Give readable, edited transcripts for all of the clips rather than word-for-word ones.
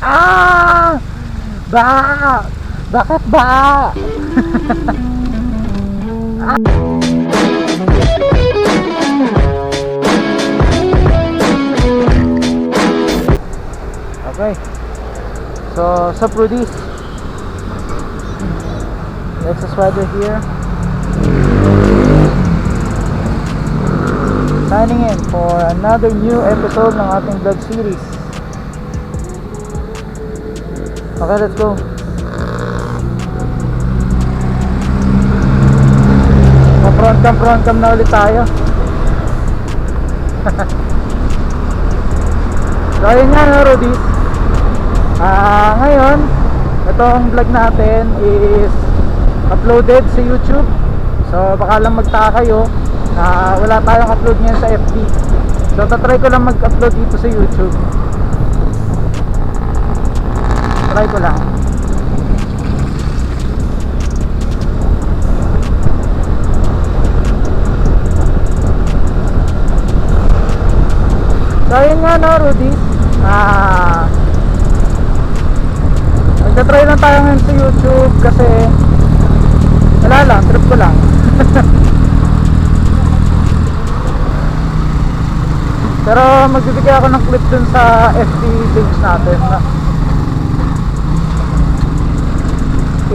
Ah! Ba! Bakit ba? Okay. So, Rudy. Lexus Rider here. Signing in for another new episode ng ating vlog series. Okay, let's go. Front cam na ulit tayo. So ayun nga no, Rudy. Ngayon itong vlog natin is uploaded sa YouTube. So baka lang magtaka kayo na wala tayong upload ngayon sa FB. So tatry ko lang mag-upload dito sa YouTube. Try ko lang. So ayun nga no, Rudy. Magta-try lang tayo ngayon sa YouTube kasi wala lang, trip ko lang. Pero magbibigay ako ng clip dun sa FB page natin na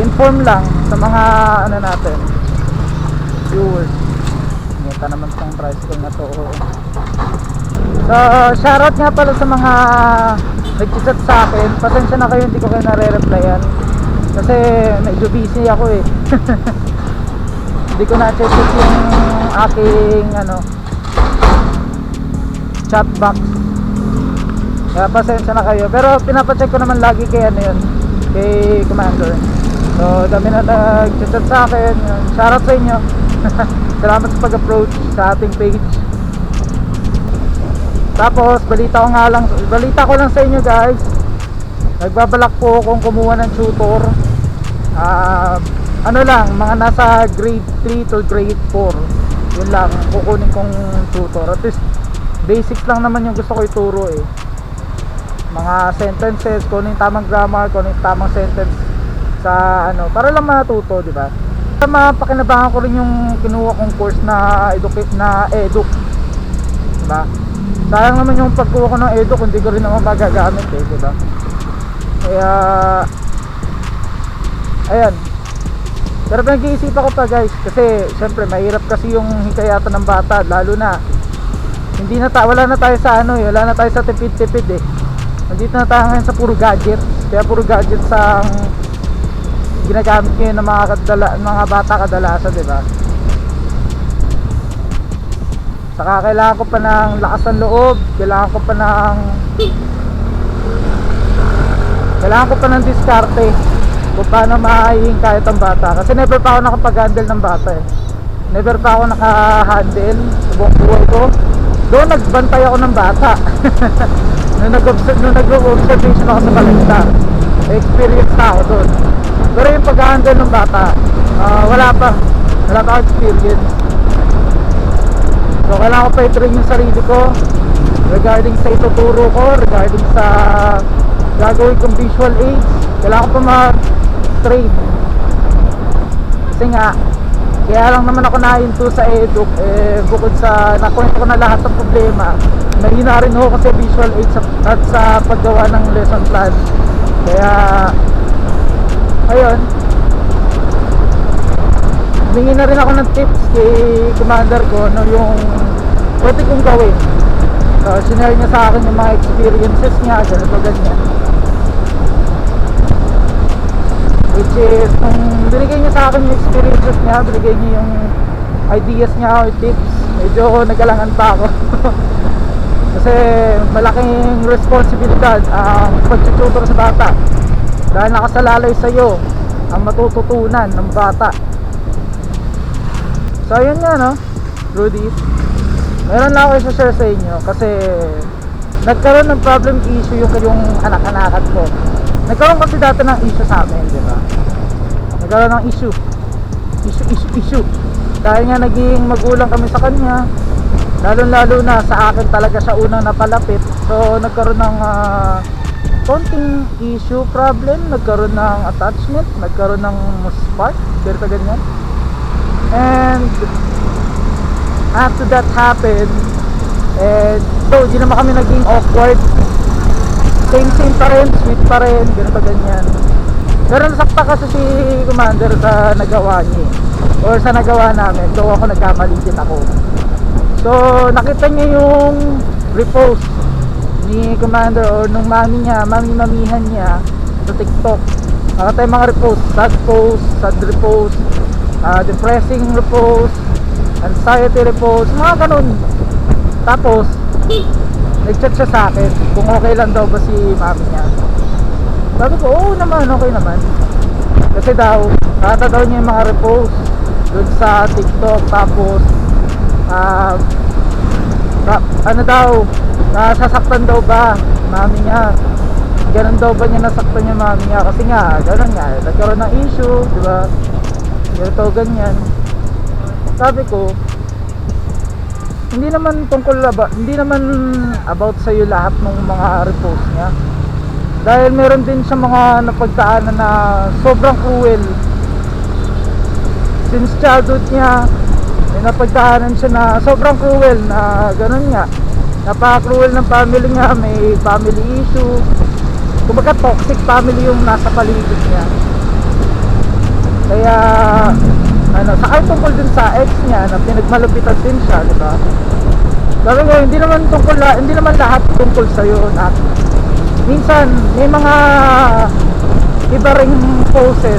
inform lang sa mga ano natin, viewers. Ngita naman tong tricycle na to. So shoutout nga pala sa mga nag-chat sa akin. Pasensya na kayo, hindi ko kayo nare-replyan kasi medyo busy ako eh. Hindi ko na-check yung aking chat box, kaya pasensya na kayo. Pero pinapacheck ko naman lagi kay kay Commander. So dami na nag-chat sa akin. Shoutout sa inyo. Salamat sa pag-approach sa ating page. Tapos balita ko lang sa inyo guys, nagbabalak po akong kumuha ng tutor. Mga nasa grade 3 to grade 4, yun lang kukunin kong tutor. At least basics lang naman yung gusto ko ituro eh. Mga sentences, kung ano yung tamang grammar, kung ano yung tamang sentence sa para lang matuto, di ba? Mapakinabangan ko rin yung kinuha kong course na edu, di ba? Sayang naman yung pagkuha ko ng edu kung di ko rin naman magagamit eh, diba? Kaya ayan. Pero nag-iisip ako pa guys, kasi syempre mahirap kasi yung hikayatan ng bata, lalo na wala na tayo sa wala na tayo sa tipid-tipid eh. Nandito na tayo ngayon sa puro gadgets. Kaya puro gadgets ang ginagamit ngayon ng mga bata kadalasan, diba? Saka kailangan ko pa ng lakas ng loob, kailangan ko pa ng diskarte kung paano mahihingkayat ang bata. Kasi never pa ako nakapag-handle ng bata eh. Never pa ako naka-handle sa buong buhay ko. Doon nagbantay ako ng bata. nung nag-observation ako sa balita, experience na ako doon. Pero yung pag-handle ng bata, wala pa akong experience. So kailangan ko pa i-train yung sarili ko regarding sa ituturo ko, regarding sa gagawin kong visual aids. Kailangan ko pa ma-train kasi nga, kaya lang naman ako na-into sa eduk bukod sa nakwento ko na lahat ng problema, nahina rin ako kasi visual aids at sa paggawa ng lesson plan. Kaya ayun, humingi na rin ako ng tips kay Commander ko yung pwede kong gawin. So sinare niya sa akin yung mga experiences niya, ganyan. Which is, nung binigay niya sa akin yung experiences niya, binigay niya yung ideas niya, yung tips, medyo nagalangan pa ako. Kasi malaking responsibilidad ang pag-tutor sa bata, dahil nakasalalay sa'yo ang matututunan ng bata. So ayun nga Rudy, meron lang ako i-share sa inyo kasi nagkaroon ng problem issue yung anak-anakan ko. Nagkaroon kasi dati ng issue sa amin, di ba? Nagkaroon ng issue. Dahil nga naging magulang kami sa kanya, lalo na sa akin talaga siya unang napalapit. So nagkaroon ng konting issue, problem, nagkaroon ng attachment, nagkaroon ng spark, ganito ganyan. And after that happened, and so di naman kami naging awkward, same pa rin, sweet pa rin, ganito ganyan. Pero nasakta kasi si Commander sa nagawa niya, or sa nagawa namin, so ako nagkamali din ako. So nakita niya yung repost ni Commander or nung mamihan niya sa TikTok. Nakita yung mga repost, sad repost, depressing repost, anxiety repost, mga ganun. Tapos nag-chat siya sa akin kung okay lang daw ba si mami niya. Sabi ko, oo naman, okay naman. Kasi daw, nakita daw niya yung mga repost dun sa TikTok. Tapos ano daw, nasasaktan daw ba mami niya. Ganun daw ba niya nasaktan yung mami niya. Kasi nga, ganun nga, nagkaroon ng issue, diba? Ganito, ganyan. Sabi ko, hindi naman about sa'yo lahat ng mga repost niya. Dahil meron din siya mga napagdaanan na sobrang cruel. Since childhood niya, may napagdaanan siya na sobrang cruel na ganun nga. Napaka-cruel ng family niya, may family issue. Kumbaga toxic family yung nasa paligid niya. Kaya saka tungkol din sa ex niya na pinagmalupitan din siya, di ba? Sabi ko, hindi naman lahat tungkol sa iyo. Minsan may mga iba ring poses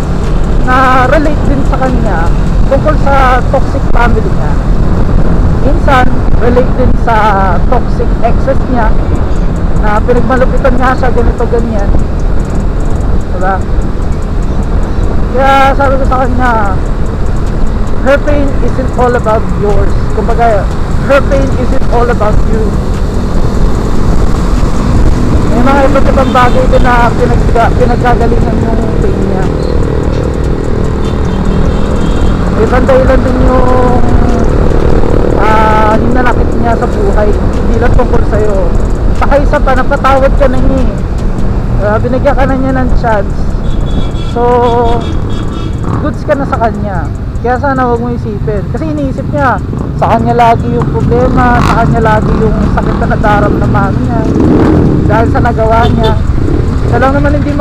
na relate din sa kanya tungkol sa toxic family niya. Minsan relate din sa toxic exes niya na pinagmalupitan nga siya, ganito ganyan, diba? Kaya sabi ko sa kanya, her pain isn't all about yours. Kumbaga, her pain isn't all about you. May mga iba't ibang bagay din na pinagkagalingan yung pain niya. Ibang dahilan din yung hinanakit niya sa buhay. Hindi lang tungkol sa'yo. Saka isa pa, napatawad ka na niya binigyan ka na niya ng chance. So goods ka na sa kanya. Kaya sana huwag mo isipin. Kasi iniisip niya, sa kanya lagi yung problema, sa kanya lagi yung sakit na nadaramdaman niya dahil sa nagawa niya. Siya lang naman hindi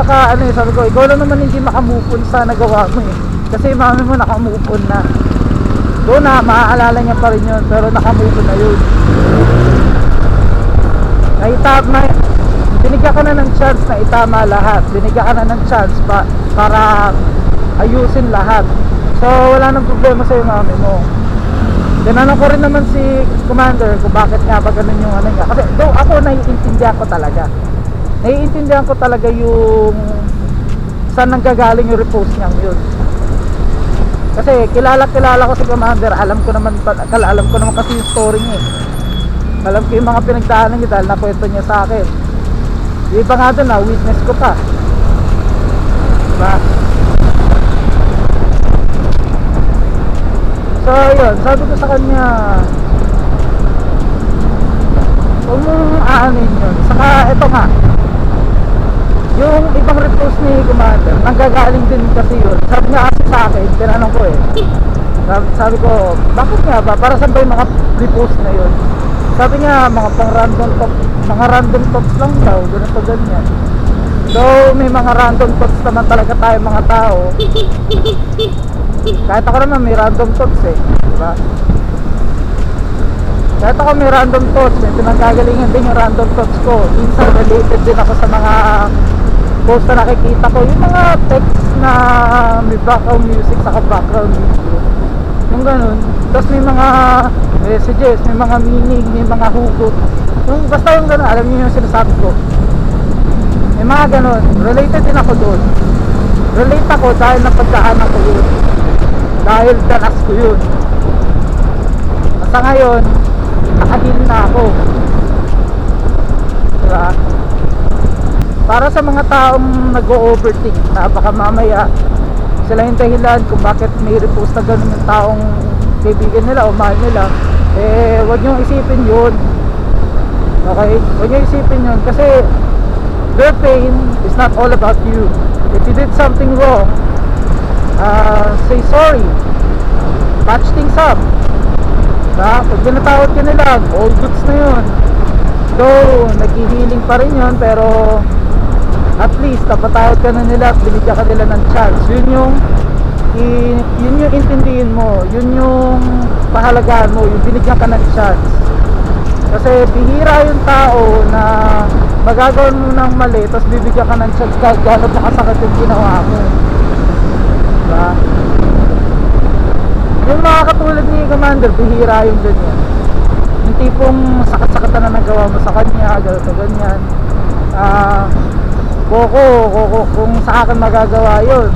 sabi ko, ikaw lang naman hindi makamove on sa nagawa mo eh. Kasi mami mo nakamove on na. Doon na, maaalala niya pa rin yun, pero nakamove on na yun. Binigyan ka na ng chance na itama lahat. Binigyan ka na ng chance para ayusin lahat. So wala nang problema sa yung mami mo. Tinanong ko rin naman si Commander kung bakit nga ba ganun yung ano niya. Kasi though ako naiintindihan ko talaga yung saan nanggagaling yung repost niya yun. Kasi kilala ko si Commander. Alam ko naman kasi yung story niya. Alam ko yung mga pinagdaanan niya dahil nakwento niya sa akin. Yung iba nga doon witness ko pa, diba? So yun, sabi ko sa kanya, huwag mong aanin yun. Saka ito nga, yung ibang repost ni Commander, nanggagaling din kasi yun. Sabi niya kasi sa akin, tinanong ko sabi ko, bakit nga ba? Para saan ba yung mga repost na yun? Sabi niya, mga random talks lang daw, ganito ganyan. So may mga random talks naman talaga tayo mga tao. Kahit ako naman may random thoughts diba? Kahit ako may random thoughts, may pinanggagalingan din yung random thoughts ko. Minsan related din ako sa mga post na nakikita ko. Yung mga text na may background music saka background video, yung ganun. Tapos may mga messages, may mga meaning, may mga hugot. Basta yung ganun, alam niyo yung sinasabi ko. May mga ganun, related din ako doon. Relate ako dahil napagdaanan ko yun, dahil danas ko yun. Basta ngayon nakahil na ako, diba? Para sa mga taong nag-o-overthink na baka mamaya sila yung dahilan kung bakit may repost na ganun yung taong kaibigan nila o mahal nila, huwag nyo isipin yun. Okay? Huwag nyo isipin yun kasi their pain is not all about you. If you did something wrong, say sorry, patch things up. Pag pinatawad ka nila, all goods na yun. Though naghihiling pa rin yun, pero at least napatawad ka na nila at binigyan ka nila ng chance. Yun yung intindihin mo, yun yung pahalagaan mo, yung binigyan ka ng chance. Kasi bihira yung tao na magagawa mo ng mali tapos bibigyan ka ng chance kahit gano'n makasakit yung ginawa mo. Diba? Yung mga katulad ni Commander, bihira yung ganyan. Yung tipong sakit-sakit na nagawa mo sa kanya, gano'n ganyan. Kung sa akin magagawa yun,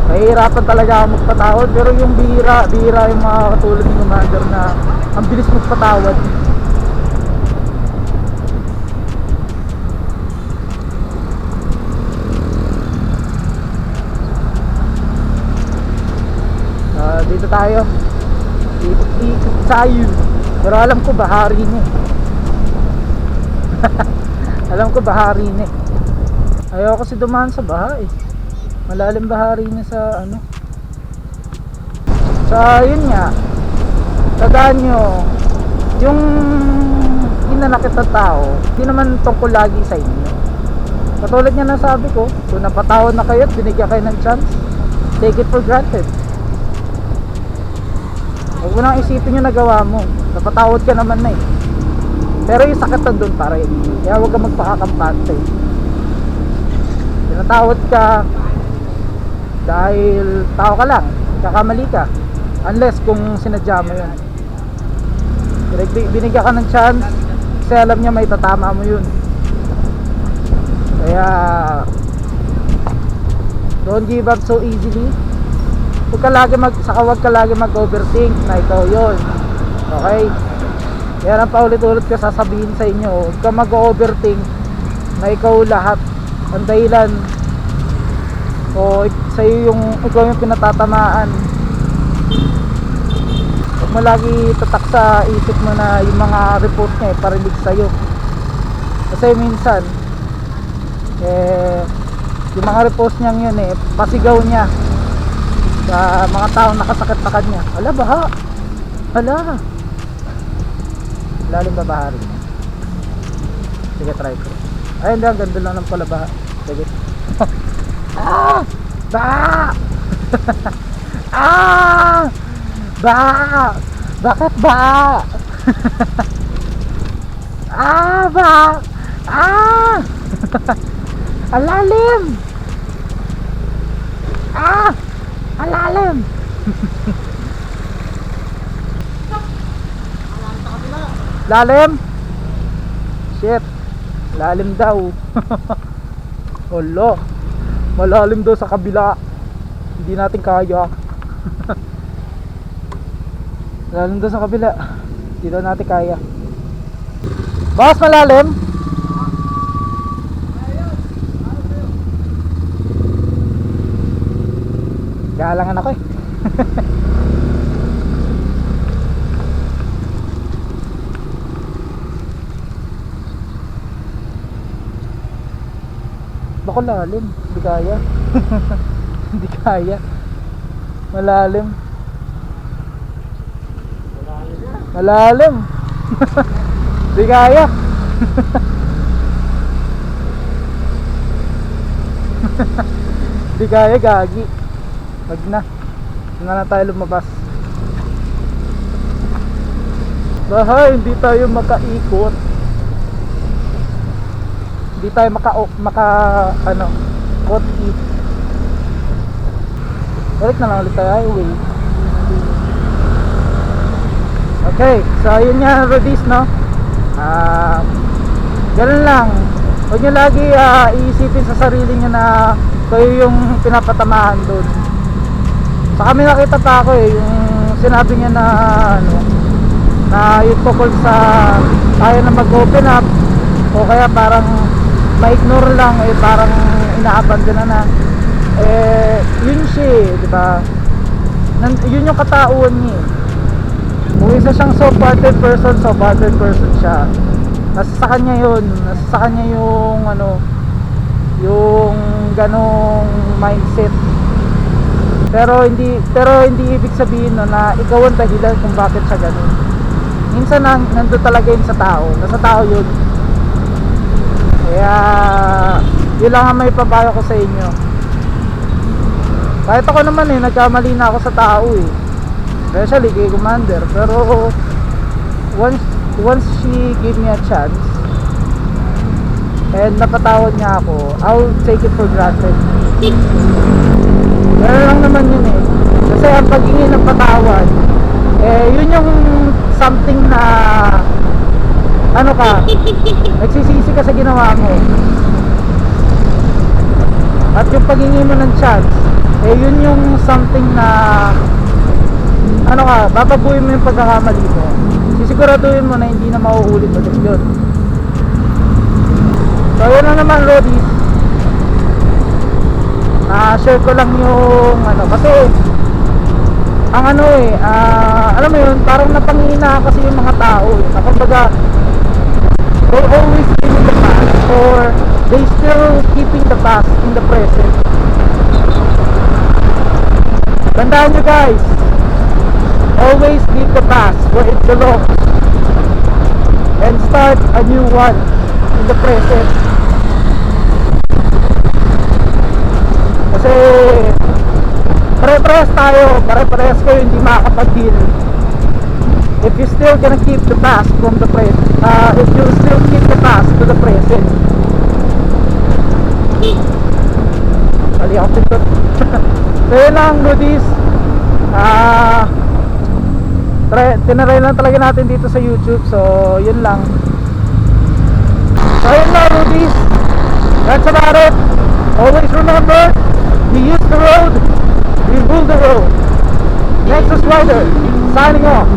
mahihirapan talaga ako magpatawad. Pero yung bihira yung mga katulad ni Commander na ang bilis magpatawad. Dito tayo, ikot tayo. Pero alam ko bahari na alam ko bahari na ayaw kasi dumaan sa baha eh. Malalim bahari niya sa ano. Sa yun nga, tandaan nyo, yung hinanakit na tao, hindi naman tungkol lagi sa inyo. Katulad niya na sabi ko, kung napatawad na kayo at binigyan kayo ng chance, take it for granted. Huwag mo nang isipin yung nagawa mo, napatawad ka naman na eh. Pero yung sakit nandun pa rin, kaya huwag ka magpakakampante. Pinatawad ka dahil tao ka lang, kakamali ka, unless kung sinadya mo yun. Binigyan ka ng chance kasi alam niya may tatama mo yun. Kaya don't give up so easily. Huwag ka lagi mag-overthink na ikaw yun. Okay? Kaya na paulit-ulit ko sasabihin sa inyo, huwag ka mag-overthink na ikaw lahat ang dahilan o ikaw yung pinatatamaan. Huwag mo lagi tatak sa isip mo na yung mga report niya parinig sa'yo. Kasi minsan yung mga repost niya yun pasigaw niya sa mga taong nakasakit na kanya. Ala, baha. Ala, lalim ba bahari? Sige, try ko. Ay, hindi, ang ganda lang ng pala baha. Sige. Baha. Baha. Bakit baha? Baha. Ang lalim. Ang lalim. Lalim? Shit. Lalim daw. Olo. Malalim daw sa kabila. Hindi natin kaya. Lalim daw sa kabila. Hindi daw natin kaya. Boss, malalim? Galangan ako eh. Bako lalim, hindi kaya. Hindi kaya. Malalim. Malalim. Hindi kaya. Hindi kaya, gagi. Wag na. Na tayo lumabas. Bahay, hindi tayo makaikot. Hindi tayo koti. Balik na lang ulit tayo highway. Okay, so yun nga, Rodis, no? Ganun lang. Huwag nyo lagi iisipin sa sarili nyo na kayo yung pinapatamaan doon. Sa kami nakita pa ako yung sinabi niya na na yung tungkol sa tayo na mag-open up o kaya parang ma-ignore lang parang ina-abandon na yun siya, di ba? Yun yung katauhan niya. Kung isa siyang soft-hearted person siya. Nasa sa kanya yun, nasa sa kanya yung yung ganong mindset. Pero hindi ibig sabihin no, na ikaw ang dahilan kung bakit siya ganun. Minsan nandun talaga yun sa tao. Nasa tao yun. Kaya yun lang ang may papayo ko sa inyo. Kahit ako naman nagkamali na ako sa tao especially kay Commander. Pero once she gave me a chance and napatawad niya ako, I'll take it for granted. Pero lang naman yun kasi ang paghingi ng patawad yun yung something na ano ka, nagsisisi ka sa ginawa mo. At yung paghingi mo ng chance yun yung something na ano ka, babaguhin mo yung pagkakamali mo. Sisiguraduhin mo na hindi na mauulit ulit yun. So yun lang naman, Lodis. Share ko lang yung ano, kasi ang ano alam mo yun, parang napangina kasi yung mga tao na kumbaga they always living the past or they still keeping the past in the present. Tandaan nyo guys, always leave the past where it belongs and start a new one in the present. Kasi pare-parehas tayo, pare-parehas kayo hindi makakapag-deal if you still gonna keep the past from the present, if you still keep the past to the present. Mali ako pintot. So yun lang, Lodis. Tinaray lang talaga natin dito sa YouTube. So yun lang. So yun lang, Lodis. That's about it. Always remember, we use the road, we rule the road. Nexus Rider, signing off.